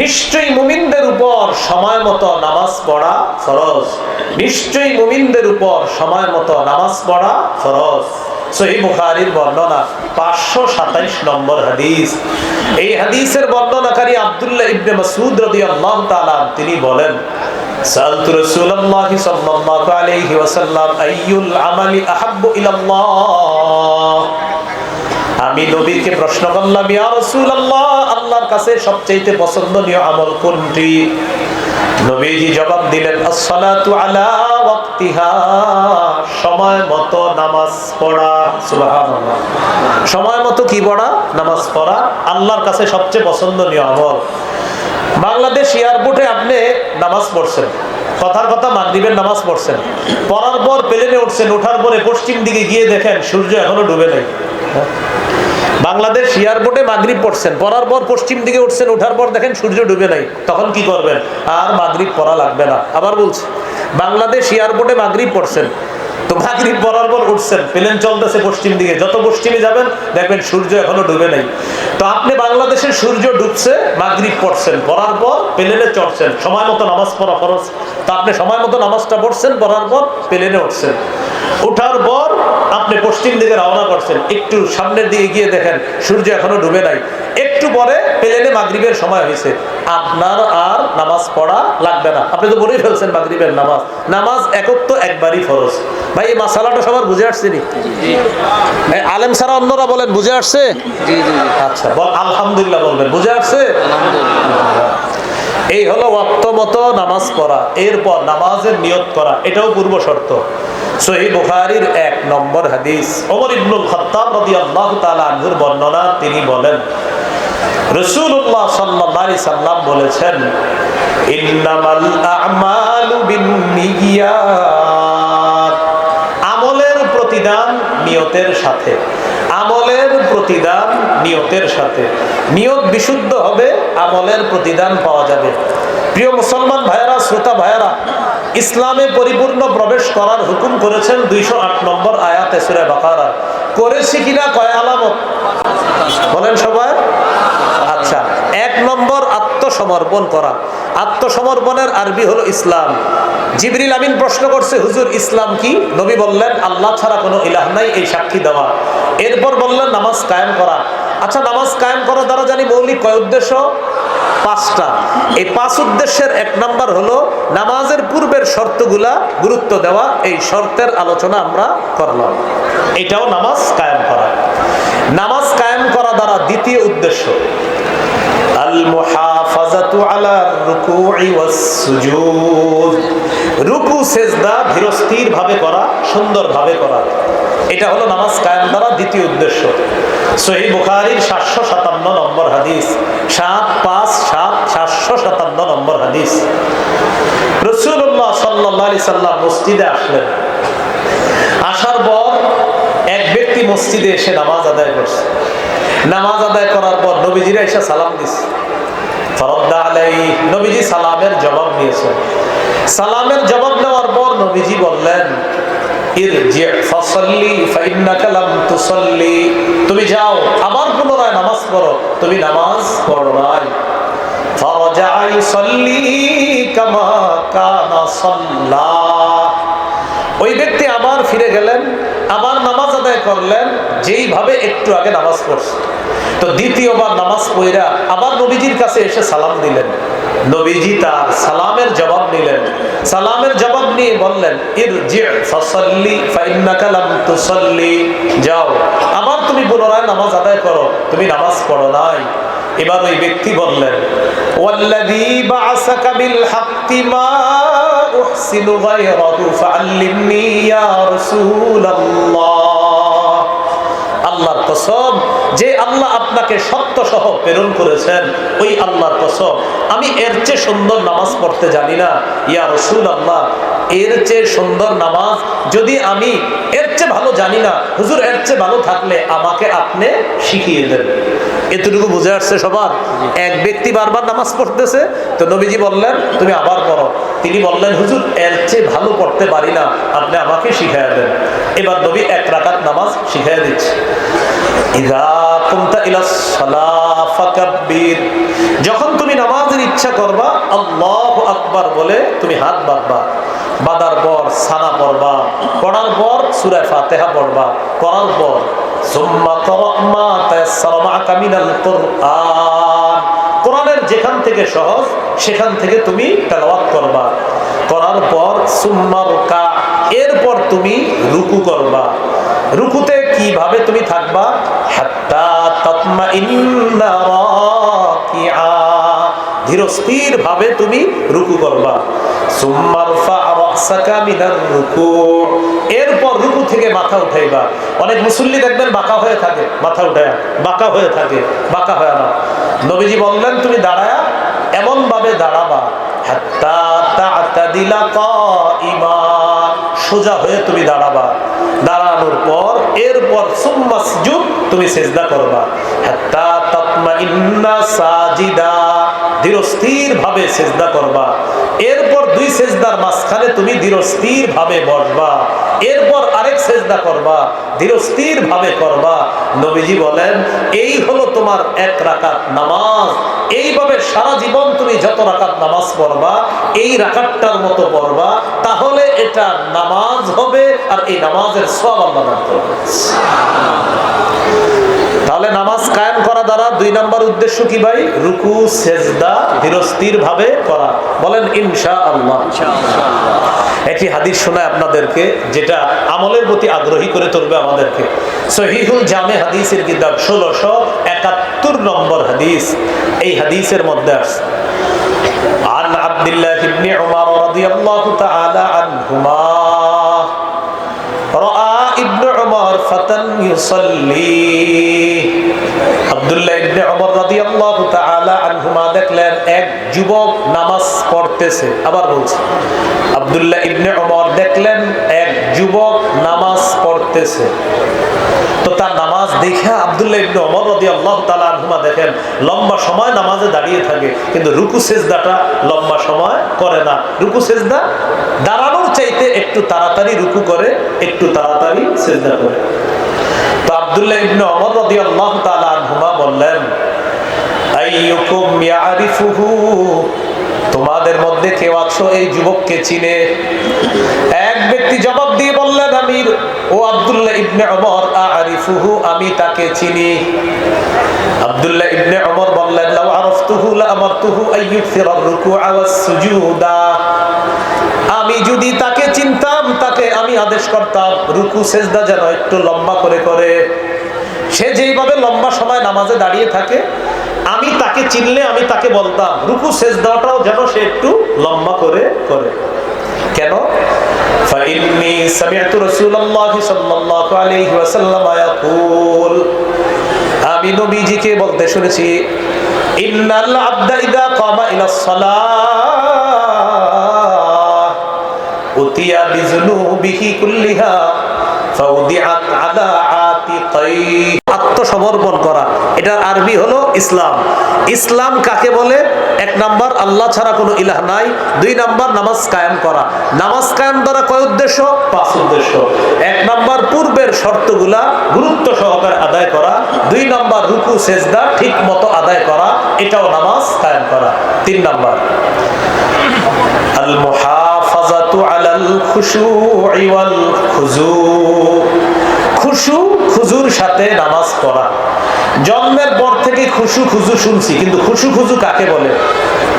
S1: নিশ্চয়ই মুমিনদের উপর সময় মতো নামাজ পড়া ফরজ। নিশ্চয়ই মুমিনদের উপর সময় মতো নামাজ পড়া ফরজ। সহিহ বুখারীর বর্ণনা 527 নম্বর হাদিস। এই হাদিসের বর্ণনাকারী আব্দুল্লাহ ইবনে মাসউদ রাদিয়াল্লাহু তাআলা তিনি বলেন, সাআলতু রাসূলুল্লাহ সাল্লাল্লাহু আলাইহি ওয়াসাল্লাম আইয়ুল আমালি আহাব্বু ইলাল্লাহ। আমি নবীকে প্রশ্ন করলাম, ইয়া রাসূলুল্লাহ, আল্লাহর কাছে সবচেয়ে পছন্দনীয় আমল কোনটি? নবীজি জবাব দিলেন, as-salatu ala waqtiha, সময় মতো নামাজ পড়া। সুবহানাল্লাহ। সময় মতো কি পড়া? নামাজ পড়া আল্লাহর কাছে সবচেয়ে পছন্দনীয় আমল। বাংলাদেশ এয়ারপোর্টে আপনি নামাজ পড়ছেন, কথার কথা মাগরিবের নামাজ পড়ছেন, পড়ার পর প্লেনে উঠছেন, ওঠার পরে পশ্চিম দিকে গিয়ে দেখেন সূর্য এখনো ডুবে নাই। বাংলাদেশ এয়ারপোর্টে মাগরিব পড়ছেন, পড়ার পর পশ্চিম দিকে উঠছেন, ওঠার পর দেখেন সূর্য ডুবে নাই, তখন কি করবেন? আর মাগরিব পড়া লাগবে না। আবার বলছি, বাংলাদেশ এয়ারপোর্টে মাগরিব পড়ছেন, তো মাগরিব পড়ার পর উঠছেন, প্লেন চলতেছে পশ্চিম দিকে, যত পশ্চিমে যাবেন দেখবেন সূর্য এখনো ডুবে নাই। তো আপনি বাংলাদেশের সূর্য ডুবছে, মাগরিব পড়ছেন, পড়ার পর প্লেনে চড়ছেন, সময় মতো নামাজ পড়া খরচ। তো আপনি সময় মতো নামাজটা পড়ছেন, পড়ার পর প্লেনে উঠছেন, উঠার পর আপনি পশ্চিম দিকে রওনা করছেন, একটু সামনের দিকে গিয়ে দেখেন সূর্য এখনো ডুবে নাই, একটু পরে প্লেনে মাগরিবের সময় হয়েছে, আপনার আর নামাজ পড়া লাগবে না। আপনি তো বলেই ফেলছেন মাগরিবের নামাজ। নামাজ একত্র একবারই ফরজ। ভাই এই মাসালাটা সবার বুঝে আসছে নি? আলেম ছাড়া অন্যরা বলেন বুঝে আসছে? আচ্ছা, আলহামদুলিল্লাহ বলবেন বুঝে আসছে। এই হলো ওয়াক্ত মতো নামাজ পড়া। এরপর নামাজের নিয়ত করা, এটাও পূর্ব শর্ত। সহিহ বুখারীর 1 নম্বর হাদিস, ওমর ইবনুল খাত্তাব রাদিয়াল্লাহু তাআলা আনহুর বর্ণনা, তিনি বলেন, রাসূলুল্লাহ সাল্লাল্লাহু আলাইহি সাল্লাম বলেছেন, ইন্নামাল আ'মালু বিন্নিয়াত। আমলের প্রতিদান নিয়তের সাথে। আমলের প্রতিদান নিয়তের সাথে। নিয়ত বিশুদ্ধ হবে, আমলের প্রতিদান পাওয়া যাবে। প্রিয় মুসলমান ভাইয়েরা, শ্রোতা ভাইয়েরা, ইসলামে পরিপূর্ণ প্রবেশ করার হুকুম করেছেন 208 নম্বর আয়াতে সূরা বাকারা। করেছি কিনা কয় আলামত বলেন সবাই? আচ্ছা, 1 নম্বর আত্মসমর্পণ করা। আত্মসমর্পণের আরবি হলো ইসলাম। জিবরিল আমিন প্রশ্ন করছে, হুজুর ইসলাম কি? নবী বললেন, আল্লাহ ছাড়া কোনো ইলাহ নাই, এই সাক্ষী দেওয়া। এরপর বললেন নামাজ কায়েম করা। আচ্ছা, নামাজ কায়েম করার দ্বারা জানি মৌলিক কয় উদ্দেশ্য? 5টা। এই 5 উদ্দেশ্যের 1 নাম্বার হলো নামাজের পূর্বের শর্তগুলা গুরুত্ব দেওয়া। এই শর্তের আলোচনা আমরা করলাম। এটাও নামাজ কায়েম করা। নামাজ কায়েম করা দ্বারা দ্বিতীয় উদ্দেশ্য আল মুহাফাজাতু আলা রুকুই ওয়াস সুজুদ। রুকু সেজদা ধীরস্থির ভাবে করা, সুন্দর ভাবে করা, এটা হলো নামাজ কায়েম দ্বারা দ্বিতীয় উদ্দেশ্য। সহিহ বুখারীর 757 নম্বর হাদিস, 757 নম্বর হাদিস। রাসূলুল্লাহ সাল্লাল্লাহু আলাইহি সাল্লাম মসজিদে আসলেন। আসার পর এক ব্যক্তি মসজিদে এসে নামাজ আদায় করছে। নামাজ আদায় করার পর নবীজিরা এসে সালাম দিছে। ফারাদ্দা আলাইহি, নবীজি সালামের জবাব দিয়েছেন। সালামের জবাব দেওয়ার পর নবীজি বললেন, ইরজি ফাসাল্লি ফাইন্নাকা লাম তুসাল্লি। তুমি যাও, আবার পুনরায় নামাজ পড়ো, তুমি নামাজ পড়ো নাই। ফারাজা ইউসাল্লি কামা কানা সাল্লা। ওই ব্যক্তি আবার ফিরে গেলেন, আবার নামাজ আদায় করলেন যেইভাবে একটু আগে নামাজ পড়ছে। তো দ্বিতীয়বার নামাজ পড়া আবার নবীজির কাছে এসে সালাম দিলেন। নবীজি তার সালামের জবাব নিলেন। সালামের জবাব নিয়ে বললেন, ইরজি ফাসাল্লি ফাইন্নাকা লাম তুসাল্লি। যাও, আবার তুমি পুনরায় নামাজ আদায় করো, তুমি নামাজ পড়ো নাই। এবার ওই ব্যক্তি বললেন, ওয়াল্লাযী বা'আসাকা বিল হাক্কি মা উহসিনু গায়রাহু ফাআল্লিমনি ইয়া রাসূলুল্লাহ। আল্লাহর কসম, যে আল্লাহ আপনাকে সত্য সহ প্রেরণ করেছেন, ওই আল্লাহর কসম, আমি এর চেয়ে সুন্দর নামাজ পড়তে জানি না। ইয়া রাসূলুল্লাহ, এর চেয়ে সুন্দর নামাজ যদি আমি এর চেয়ে ভালো জানি না, হুজুর এর চেয়ে ভালো থাকলে আমাকে আপনি শিখিয়ে দেন। এতটুকু বুঝে আসছে সবার? এক ব্যক্তি বারবার নামাজ পড়তেছে, তো নবীজি বললেন তুমি আবার পড়ো। তিনি বললেন হুজুর এর চেয়ে ভালো পড়তে পারি না, আপনি আমাকে শিখাইয়া দেন। এবার নবী এক রাকাত নামাজ শিখাইয়া দিচ্ছে। ইযা কুমতা ইলাস সালাহ ফাকাব্বির, যখন তুমি নামাজের ইচ্ছা করবা আল্লাহু আকবার বলে তুমি হাত বাঁধবা। বাঁধার পর সানা পড়বা, পড়ার পর সূরা ফাতিহা পড়বা, পড়ার পর সুম্মা ক্রা মা তায়াসসারা মাআকা মিনাল কুরআন, কোরআনের যেখান থেকে সহজ সেখান থেকে তুমি তেলাওয়াত করবা। করার পর সুম্মা রুকা, এরপর তুমি রুকু করবা। রুকুতে কিভাবে তুমি থাকবা? হাত্তা তাতমাইন্না রাকিআ, ধীরস্থির ভাবে তুমি রুকু করবা। সুম্মা রফা রাসাকা মিনার রুকু, এরপর রুকু থেকে মাথা উঠাইবা। অনেক মুসল্লি দেখবেন বাঁকা হয়ে থাকে, মাথা উঠায় বাঁকা হয়ে থাকে, বাঁকা হয় না। নবীজি বললেন তুমি দাঁড়ায়া এমন ভাবে দাঁড়াবা হাত্তা তা'তাদিলা কাইমা, সোজা হয়ে তুমি দাঁড়াবা। দাঁড়ানোর পর এরপর সুম্মাসজুদ, তুমি সিজদা করবা। হাত্তা তাতমাইন্না সাজিদা, ধীরস্থির ভাবে সিজদা করবা। এরপর দুই সিজদার মাঝখানে তুমি ধীরস্থির ভাবে বসবা। এরপর আরেক সিজদা করবা, ধীরস্থির ভাবে করবা। নবীজি বলেন এই হলো তোমার এক রাকাত নামাজ। এইভাবে সারা জীবন তুমি যত রাকাত নামাজ পড়বা, এই রাকাতটার মতো পড়বা, তাহলে এটা নামাজ হবে, আর এই নামাজের সওয়াব আল্লাহ দান করবে। তাহলে নামাজ কায়েম করা দ্বারা দুই নাম্বার উদ্দেশ্য কি ভাই? রুকু সেজদা ধীরস্থির ভাবে করা। বলেন ইনশাআল্লাহ। একটি হাদিস শোনায় আপনাদেরকে, যেটা আমলের প্রতি আগ্রহী করে তুলবে আমাদেরকে। সহিহুল জামে হাদিসের কিতাব 1671 নম্বর হাদিস। এই হাদিসের মধ্যে আছে আন আব্দুল্লাহ ইবনে উমর রাদিয়াল্লাহু তাআলা আনহুমা রাআ ইবনে উমর ফাতান ইউসাল্লি। আব্দুল্লাহ ইবনে উমর রাদিয়াল্লাহু তাআলা আনহুমা দেখলেন এক যুবক নামাজ পড়তেছে। আবার বলছি, আব্দুল্লাহ ইবনে উমর দেখলেন এক যুবক নামাজ পড়তেছে। তো তার নামাজ দেখে আব্দুল্লাহ ইবনে উমর রাদিয়াল্লাহু তাআলা আনহুমা দেখেন লম্বা সময় নামাজে দাঁড়িয়ে থাকে, কিন্তু রুকু সেজদাটা লম্বা সময় করে না। রুকু সেজদা দাঁড়ানোর চাইতে একটু তাড়াতাড়ি রুকু করে, একটু তাড়াতাড়ি সেজদা করে। তো আব্দুল্লাহ ইবনে উমর রাদিয়াল্লাহু তাআলা আনহুমা বললেন আইয়ুকুম ইয়ারিফুহু, তোমাদের মধ্যে কেউ আছো এই যুবককে চিনে? এক ব্যক্তি জবাব দিয়ে বললেন আমির ও আব্দুল্লাহ ইবনে উমর আরিফুহু, আমি তাকে চিনি। আব্দুল্লাহ ইবনে উমর বললেন লাউ আরাফতুহু লা আমারতুহু আইয়ুকসিরা আর-রুকুআ ওয়াস-সুজুদা, আমি যদি তাকে চিনতাম তাকে আমি আদেশ করতাম রুকু সেজদা যেন একটু লম্বা করে করে। সে যেইভাবে লম্বা সময় নামাজে দাঁড়িয়ে থাকে, আমি তাকে চিনলে আমি তাকে বলতাম রুকু সেজদাটাও যেন সে একটু লম্বা করে করে। কেন? ফাইন্নী সামি'তু রাসূলুল্লাহ সাল্লাল্লাহু আলাইহি ওয়াসাল্লাম ইয়াকুল, আমি নবীজিকে বলতে শুনেছি ইন্নাল আবদা ইযা কামা ইলাস সালাহ উতিয়া বিযুনুবিহি কুল্লিহা ফাউদিআত আলা আতিকাই। আত্মসমর্পণ করা, এটার আরবি হলো ইসলাম। ইসলাম কাকে বলে? এক নাম্বার আল্লাহ ছাড়া কোনো ইলাহ নাই। দুই নাম্বার নামাজ কায়েম করা। নামাজ কায়েম দ্বারা কয় উদ্দেশ্য? 5 উদ্দেশ্য। এক নাম্বার পূর্বের শর্তগুলা গুরুত্ব সহকারে আদায় করা। দুই নাম্বার রুকু সেজদা ঠিক মতো আদায় করা, এটাও নামাজ কায়েম করা। 3 নাম্বার আল মুহাফাজাতু আলাল খুশুই ওয়াল খুজু, খুশু খুজুর সাথে নামাজ পড়া। জন্মের পর থেকে খুশু খুজু শুনছি, কিন্তু খুশু খুজু কাকে বলে?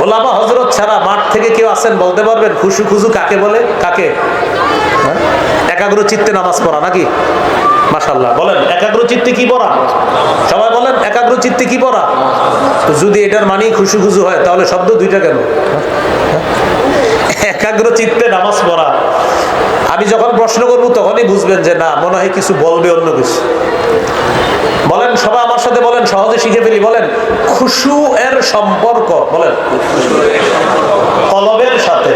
S1: ওলামা হযরত ছাড়া মাঠ থেকে কেউ আছেন বলতে পারবেন খুশু খুজু কাকে বলে? কাকে? একাগ্র চিত্তে নামাজ পড়া নাকি? মাশাআল্লাহ, বলেন একাগ্র চিত্তে কি পড়া? সবাই বলেন একাগ্র চিত্তে কি পড়া? তো যদি এটার মানে খুশু খুজু হয়, তাহলে শব্দ দুইটা কেন? একাগ্র চিত্তে নামাজ পড়া। আমি যখন প্রশ্ন করবো তখনই বুঝবেন যে না, মনে হয় কিছু বলবে অন্য কিছু। বলেন সবাই আমার সাথে বলেন, সহজে শিখে ফেলি। বলেন খুশু এর সম্পর্ক, বলেন কলবের সাথে,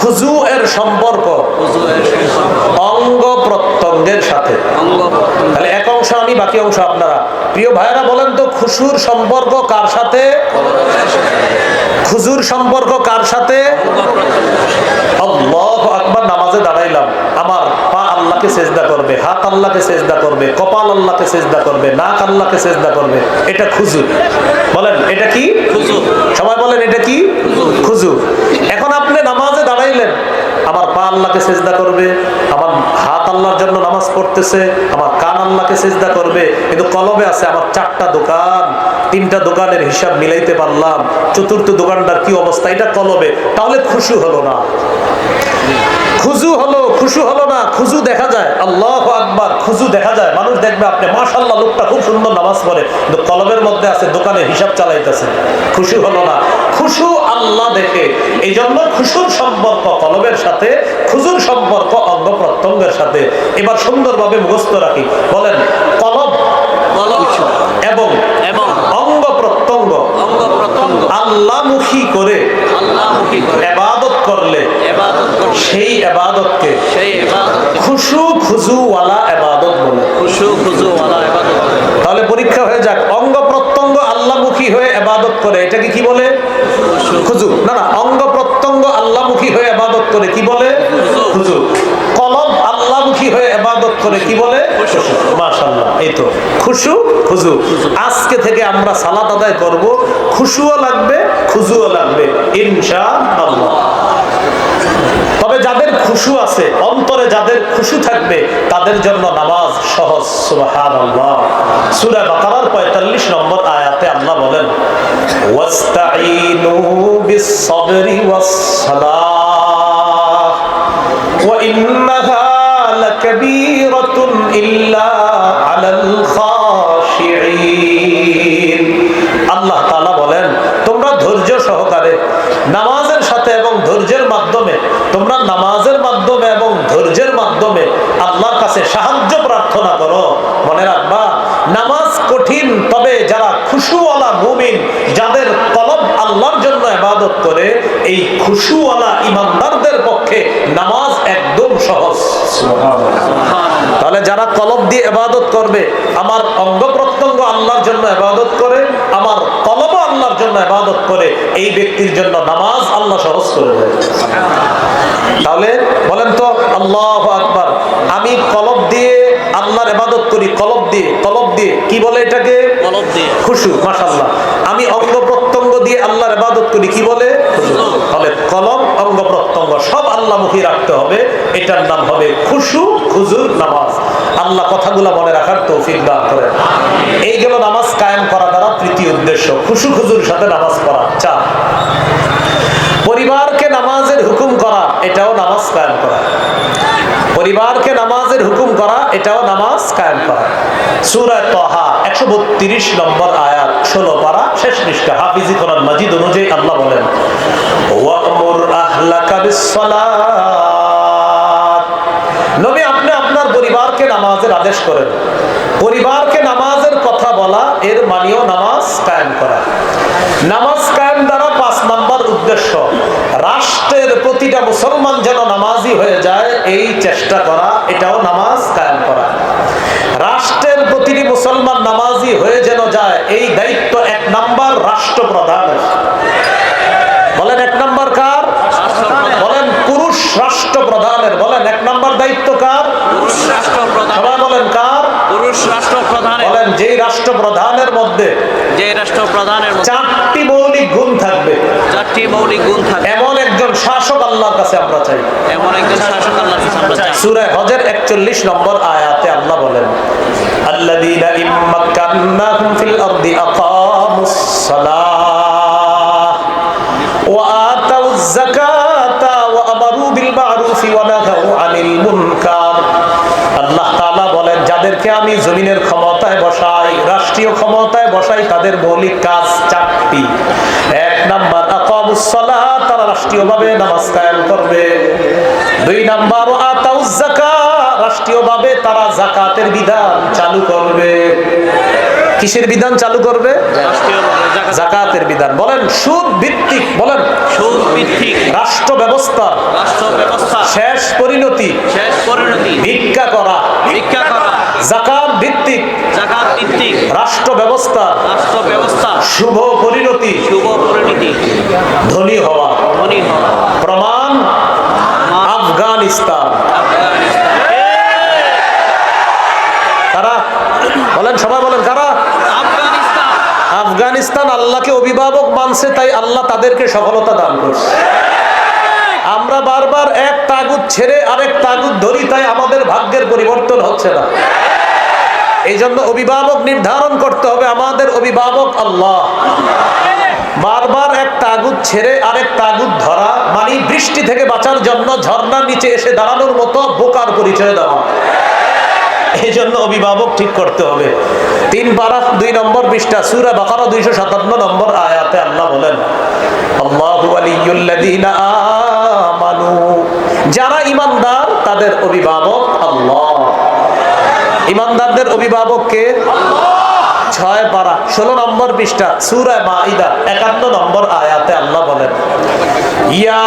S1: খুজু এর সম্পর্ক অঙ্গ প্রত্যঙ্গের সাথে। তাহলে এক অংশ আমি, বাকি অংশ আপনারা। প্রিয় ভাইরা বলেন তো খুশুর সম্পর্ক কার সাথে? খুজুর সম্পর্ক কার সাথে? আল্লাহু আকবার। নামাজে দাঁড়াইলাম, আমার পা আল্লাহকে সেজদা করবে, হাত আল্লাহকে সেজদা করবে, কপাল আল্লাহকে সেজদা করবে, নাক আল্লাহকে সেজদা করবে, এটা খুজু। বলেন এটা কি? খুজু। সবাই বলেন এটা কি? খুজু। এখন আপনি নামাজে দাঁড়াইলেন, আমার পা আল্লাহকে সেজদা করবে, আমার হাত আল্লাহর জন্য নামাজ পড়তেছে, আমার কান আল্লাহকে সেজদা করবে, কিন্তু কলবে আছে আমার 4টা দোকান, 3টা দোকানের হিসাব মিলাইতে পারলাম, 4র্থ দোকানটার কি অবস্থা, এটা কলবে। তাহলে খুশু হলো না, খুজু হলো, খুশু হলো না। খুজু দেখা যায়, আল্লাহু আকবার, খুজু দেখা যায়। মানুষ দেখবে আপনি মাশাআল্লাহ লোকটা খুব সুন্দর নামাজ পড়ে, কিন্তু কলবের মধ্যে আছে দোকানে হিসাব চালাইতেছে। খুশু হলো না। খুশু আল্লাহ দেখে। এই জন্য খুশুর সম্পর্ক কলবের সাথে, খুজুর সম্পর্ক অঙ্গ প্রত্যঙ্গের সাথে। এবার সুন্দরভাবে মুখস্থ রাখি। বলেন কলব এবং অঙ্গ প্রত্যঙ্গ আল্লাহমুখী করে ইবাদত করলে সেই ইবাদতকে খুশু খুজু ওয়ালা ইবাদত বলে। তাহলে পরীক্ষা হয়ে যাক, অঙ্গ প্রত্যঙ্গ আল্লাহমুখী হয়ে ইবাদত করে, এটাকে কি বলে? খুজু। না না, অঙ্গ প্রত্যঙ্গ আল্লাহমুখী হয়ে ইবাদত করে কি বলে? খুজু। কলব আল্লাহমুখী হয়ে ইবাদত করে কি বলে? মাশাআল্লাহ। এই তো খুশু খুজু। আজকে থেকে আমরা সালাত আদায় করব, খুশুও লাগবে, খুজুও লাগবে ইনশাআল্লাহ। তবে যাদের খুশু আছে, অন্তরে যাদের খুশু থাকবে, তাদের জন্য নামাজ সহজ। সুবহানাল্লাহ। সূরা বাকারার 45 নম্বর আয়াতে আল্লাহ বলেন ওয়াস্তাঈনু বিস-সাবরি ওয়াস-সালাহ ওয়া ইন্নাহা লাকাবীরাতুন ইল্লা আলাল খাশিঈন। আল্লাহ তাআলা বলেন তোমরা ধৈর্য সহকারে নামাজের সাথে এবং ধৈর্যের মাধ্যমে, তোমরা নামাজের মাধ্যমে এবং ধৈর্যের মাধ্যমে আল্লাহর কাছে সাহায্য প্রার্থনা করো। মনে রাখবা নামাজ কঠিন, তবে যারা খুশুওয়ালা মুমিন, যাদের কলব আল্লাহর জন্য ইবাদত করে, এই খুশুওয়ালা ইমানদারদের পক্ষে নামাজ একদম সহজ। তাহলে যারা কলব দিয়ে ইবাদত করবে, আমার অঙ্গ প্রত্যঙ্গ আল্লাহর জন্য ইবাদত করে, আমার কলব আল্লাহর জন্য ইবাদত করে, এই ব্যক্তির জন্য নামাজ আল্লাহ সহজ করে দেয়। তাহলে বলেন তো আল্লাহু আকবার। আমি কলব দিয়ে আল্লাহর ইবাদত করি, কলব দিয়ে কি বলে এটাকে? কলব দিয়ে খুশু। মাশাআল্লাহ। আমি অঙ্গ প্রত্যঙ্গ দিয়ে আল্লাহর ইবাদত করি, কি বলে? তাহলে কলব অঙ্গ প্রত্যঙ্গ সব আল্লাহমুখী রাখতে হবে, এটার নাম হবে খুশু খুজুর নামাজ। আল্লাহ কথাগুলো মনে রাখার তৌফিক দান করেন। এই গেল নামাজ কায়েম করা দ্বারা তৃতীয় উদ্দেশ্য, খুশু খুজুর সাথে নামাজ পড়া। 4, পরিবারকে নামাজের হুকুম করা, এটাও নামাজ কায়েম করা। পরিবারকে নামাজের হুকুম করা, এটাও নামাজ কায়েম করা। সূরা তাহা 132 নম্বর আয়াত, 16 পারা, শেষ পৃষ্ঠা। হাফিজি কোরআন মাজিদ অনুযায়ী আল্লাহ বলেন ওয়া'মুর আহলাকা বিস-সালাত। নবী আপনি আপনার পরিবারকে নামাজের আদেশ করেন। পরিবারকে নামাজের কথা বলা, এর মানেও নামাজ কায়েম করা। নামাজ কায়েম দ্বারা 5 নম্বর উদ্দেশ্য, রাষ্ট্রের প্রতিটা মুসলমান যেন নামাজি হয়ে যায়, এই চেষ্টা করা, এটাও নামাজ কায়েম করা। রাষ্ট্রের প্রতিটি মুসলমান নামাজি হয়ে যেন যায়, এই দায়িত্ব 1 নম্বর রাষ্ট্রপ্রধানের। বলেন 1 নম্বর কার? বলেন পুরুষ রাষ্ট্রপ্রধানের। বলেন 1 নম্বর দায়িত্ব কার? পুরুষ রাষ্ট্রপ্রধান। সবাই বলেন কার? পুরুষ রাষ্ট্রপ্রধানের। বলেন যেই রাষ্ট্রপ্রধানের মধ্যে 4টি মৌলিক গুণ থাকবে। 4টি মৌলিক গুণ থাকবে, এমন একজন শাসক আল্লাহর কাছে আমরা চাই। এমন একজন শাসক আল্লাহর কাছে আমরা চাই। সূরা হজের 41 নম্বর আয়াতে আল্লাহ বলেন আল্লাযীনা ইম্মাক্কান্নাহুম ফিল আরদি আকামুস সালাহ ওয়া আতাউয যাকাতা ওয়া আমারু বিল মা'রুফি ওয়া নাহাউ আনিল মুনকার। আল্লাহ তাআলা বলেন যাদেরকে আমি জমিনের ক্ষমতায় বসাই, রাষ্ট্রীয় ক্ষমতায় বসাই, তাদের মৌলিক কাজ 4টি। 1 নাম্বার আকামুস সালাত, তারা রাষ্ট্রীয়ভাবে নামাজ কায়েম করবে। 2 নাম্বার আতাউয যাকাত, রাষ্ট্রীয়ভাবে তারা যাকাতের বিধান চালু করবে। কিসের বিধান চালু করবে? যাকাতের বিধান। বলেন সুদ ভিত্তিক, বলেন
S2: সুদ ভিত্তিক
S1: রাষ্ট্র ব্যবস্থা শেষ পরিণতি ভিক্ষা করা। যাকাত ভিত্তিক রাষ্ট্র ব্যবস্থা শুভ পরিণতি ধনী হওয়া। প্রমাণ আফগানিস্তান। কারা বলেন? সবাই বলেন কারা? আফগানিস্তান আল্লাহকে অভিভাবক মানছে, তাই আল্লাহ তাদেরকে সফলতা দান করছে। আমরা বারবার এক তাগুত ছেড়ে আরেক তাগুত ধরি, তাই আমাদের ভাগ্যের পরিবর্তন হচ্ছে না। এই জন্য অভিভাবক নির্ধারণ করতে হবে, আমাদের অভিভাবক আল্লাহ। বারবার এক তাগুত ছেড়ে আরেক তাগুত ধরা মানে বৃষ্টি থেকে বাঁচার জন্য ঝর্ণার নিচে এসে দাঁড়ানোর মতো বোকার পরিচয় দেওয়া। এই জন্য অভিভাবক ঠিক করতে হবে। 3 পারা 2 নম্বর পৃষ্ঠা সূরা বাকারা 257 নম্বর আয়াতে আল্লাহ বলেন, আল্লাহু ওয়ালিয়ুল্লাযীনা আমানু, যারা ঈমানদার তাদের অভিভাবক আল্লাহ। ঈমানদারদের অভিভাবক কে? আল্লাহ। 6 পারা 16 নম্বর পৃষ্ঠা সূরা মাঈদা 51 নম্বর আয়াতে আল্লাহ বলেন, ইয়া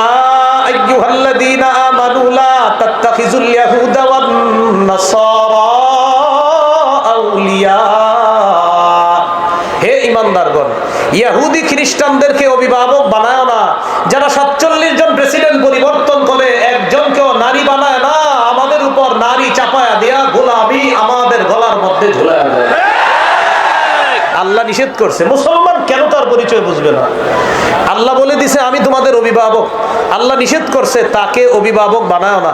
S1: আইয়ুহাল্লাযীনা আমানু লা তাত্তাখিযুল ইয়াহুদা ওয়ান নাসারা আউলিয়া। হে ঈমানদারগণ, ইহুদি খ্রিস্টানদেরকে অভিভাবক বানায় না। যারা 47 জন প্রেসিডেন্ট পরিবর্তন করে, একজনকেও নারী বানায় না। আমাদের উপর নারী চাপায়া দেয়া গোলামি আমাদের গলার মধ্যে ঝুলায় দেয়। আল্লাহ নিষেধ করছে। মুসলমান কেন তার পরিচয় বুঝবে না? আল্লাহ বলে দিছে আমি তোমাদের অভিভাবক। আল্লাহ নিষেধ করছে তাকে অভিভাবক বানায় না।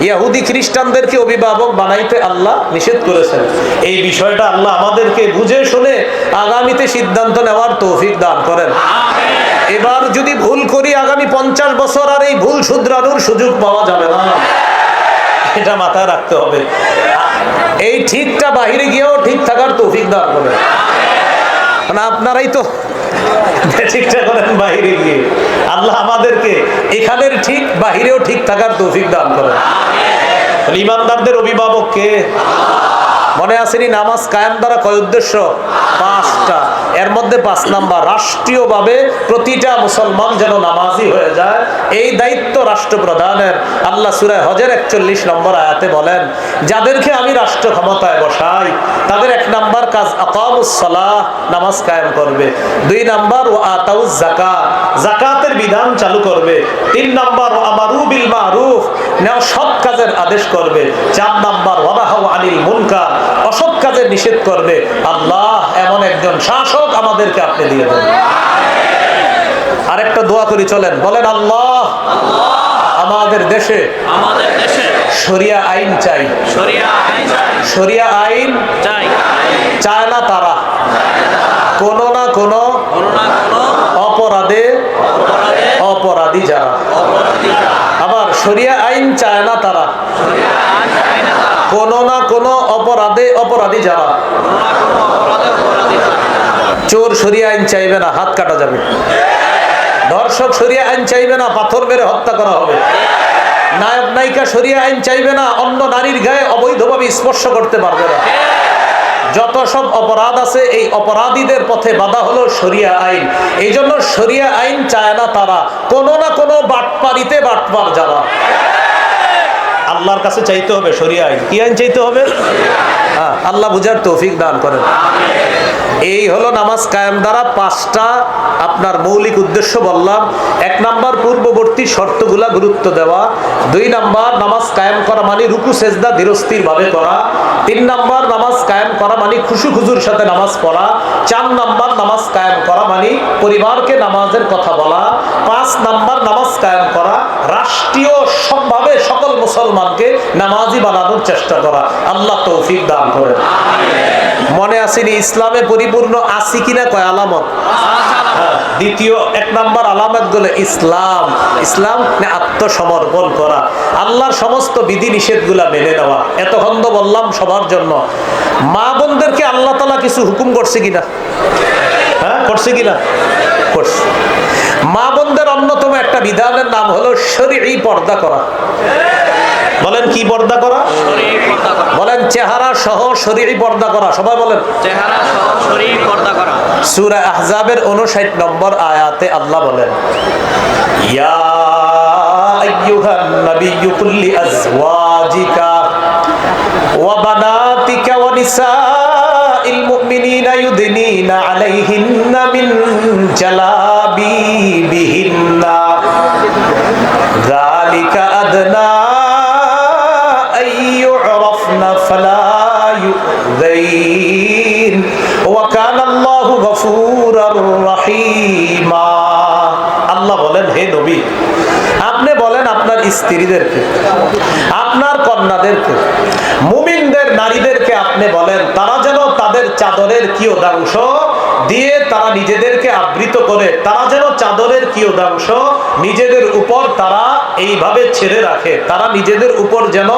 S1: ইহুদি খ্রিস্টানদেরকে অভিভাবক বানাইতে আল্লাহ নিষেধ করেছেন। এই বিষয়টা আল্লাহ আমাদেরকে বুঝে শুনে আগামীতে সিদ্ধান্ত নেওয়ার তৌফিক দান করেন। এবার যদি ভুল করি, আগামী 50 বছর আর এই ভুল শুধরানোর সুযোগ পাওয়া যাবে না। এটা মাথায় রাখতে হবে। এই ঠিকটা বাহিরে গিয়েও ঠিক থাকার তৌফিক দান করেন। মানে আপনারাই তো ঠিকঠাক করেন বাইরে গিয়ে। আল্লাহ আমাদেরকে এখানের ঠিক বাহিরেও ঠিক থাকার তৌফিক দান করেন। ঈমানদারদের অভিভাবক কে? মনে আসেনি? নামাজ কায়েম দ্বারা কয় উদ্দেশ্য? 5টা। এর মধ্যে 5 নাম্বার, রাষ্ট্রীয়ভাবে প্রতিটা মুসলমান যেন নামাজি হয়ে যায়, এই দায়িত্ব রাষ্ট্রপ্রধানের। আল্লাহ সূরা হজের 41 নম্বর আয়াতে বলেন, যাদেরকে আমি রাষ্ট্র ক্ষমতায় বসাই তাদের 1 নাম্বার কাজ আকামুস সালাহ, নামাজ কায়েম করবে। 2 নাম্বার ওয়া আতাউজ যাকাত, যাকাতের বিধান চালু করবে। 3 নাম্বার ওয়া আমারু বিল মারুফ, সৎ কাজের আদেশ করবে। 4 নাম্বার ওয়া নাহাউ আনিল মুনকার, অসৎ কাজের নিষেধ করবে। আল্লাহ এমন একজন শাসক আমাদেরকে আপনি দিয়ে দেন। আরেকটা দোয়া করি, চলেন বলেন, আল্লাহ আমাদের দেশে শরিয়া আইন চাই। শরিয়া আইন চায় না তারা কোন না কোন অপরাধে অপরাধী যারা। আবার শরিয়া আইন চায় না তারা কোন না কোন অপরাধে অপরাধী যারা। চোর শরিয়া আইন চাইবে না, হাত কাটা যাবে। ধর্ষক শরিয়া আইন চাইবে না, পাথর মেরে হত্যা করা হবে। নায়ক নায়িকা শরিয়া আইন চাইবে না, অন্য নারীর গায়ে অবৈধভাবে স্পর্শ করতে পারবে না। যত সব অপরাধ আছে, এই অপরাধীদের পথে বাধা হলো শরিয়া আইন। এই জন্য শরিয়া আইন চায় না তারা কোন না কোন বাটপারিতে বাটপার যারা। আল্লাহর কাছে চাইতে হবে শরিয়া আইন। কি আইন চাইতে হবে? আল্লাহ বুঝার তৌফিক দান করেন। এই হলো নামাজ কায়েম দ্বারা 5টা আপনার মৌলিক উদ্দেশ্য বললাম। 1 নাম্বার পূর্ববর্তী শর্তগুলা গুরুত্ব দেওয়া। 2 নাম্বার নামাজ কায়েম করা মানে রুকু সেজদা ধীরস্থির ভাবে করা। 3 নাম্বার নামাজ কায়েম করা মানে খুশু খুজুর সাথে নামাজ পড়া। 4 নাম্বার নামাজ কায়েম করা মানে পরিবারকে নামাজের কথা বলা। 5 নাম্বার নামাজ কায়েম করা রাষ্ট্রীয় সবভাবে সকল মুসলমানকে নামাজি বানানোর চেষ্টা করা। আল্লাহ তৌফিক দান করেন। মনে আসেনি ইসলামে পরিপূর্ণ আসি কিনা কয় আলামত? দ্বিতীয় 1 নাম্বার আলামত গুলো ইসলাম। ইসলাম মানে আত্মসমর্পণ করা, আল্লাহর সমস্ত বিধি নিষেধ গুলা মেনে নেওয়া। এতক্ষণ তো বললাম সবার জন্য। মা বোনদেরকে আল্লাহ তাআলা কিছু হুকুম করছে কিনা? করছে কিনা? করছে। মা বোনদের অন্যতম একটা বিধানের নাম হলো শরঈ পর্দা করা। বলেন কি পর্দা করা?
S2: শরীর পর্দা করা।
S1: বলেন চেহারা সহ শরীরী পর্দা করা। সবাই বলেন
S2: চেহারা সহ শরীর পর্দা করা।
S1: সূরা আহজাবের 59 নম্বর আয়াতে আল্লাহ বলেন, ইয়া আইয়ুহান নাবিয়্যু কুল লিআজওয়াজিকা ওয়া বানাতিকা ওয়া নিসাইল মুমিনিনা ইউদনিনা আলাইহিন্না মিন জালাবিবিহিন্না যালিকা আদনা আইয়ুরাফনা ফালা ইউযাইন ওয়া কানা আল্লাহু গফুরার রহিমা। আল্লাহ বলেন, হে নবী, আপনি বলেন আপনার স্ত্রীদেরকে, আপনার কন্যাদেরকে, মুমিনদের নারীদেরকে আপনি বলেন তারা যেন তাদের চাদরের কিয়দাংশ দিয়ে তারা নিজেদেরকে আবৃত করে, তারা যেন চাদরের কিয়দাংশ নিজেদের উপর তারা এইভাবে ছেড়ে রাখে, তারা নিজেদের উপর যেন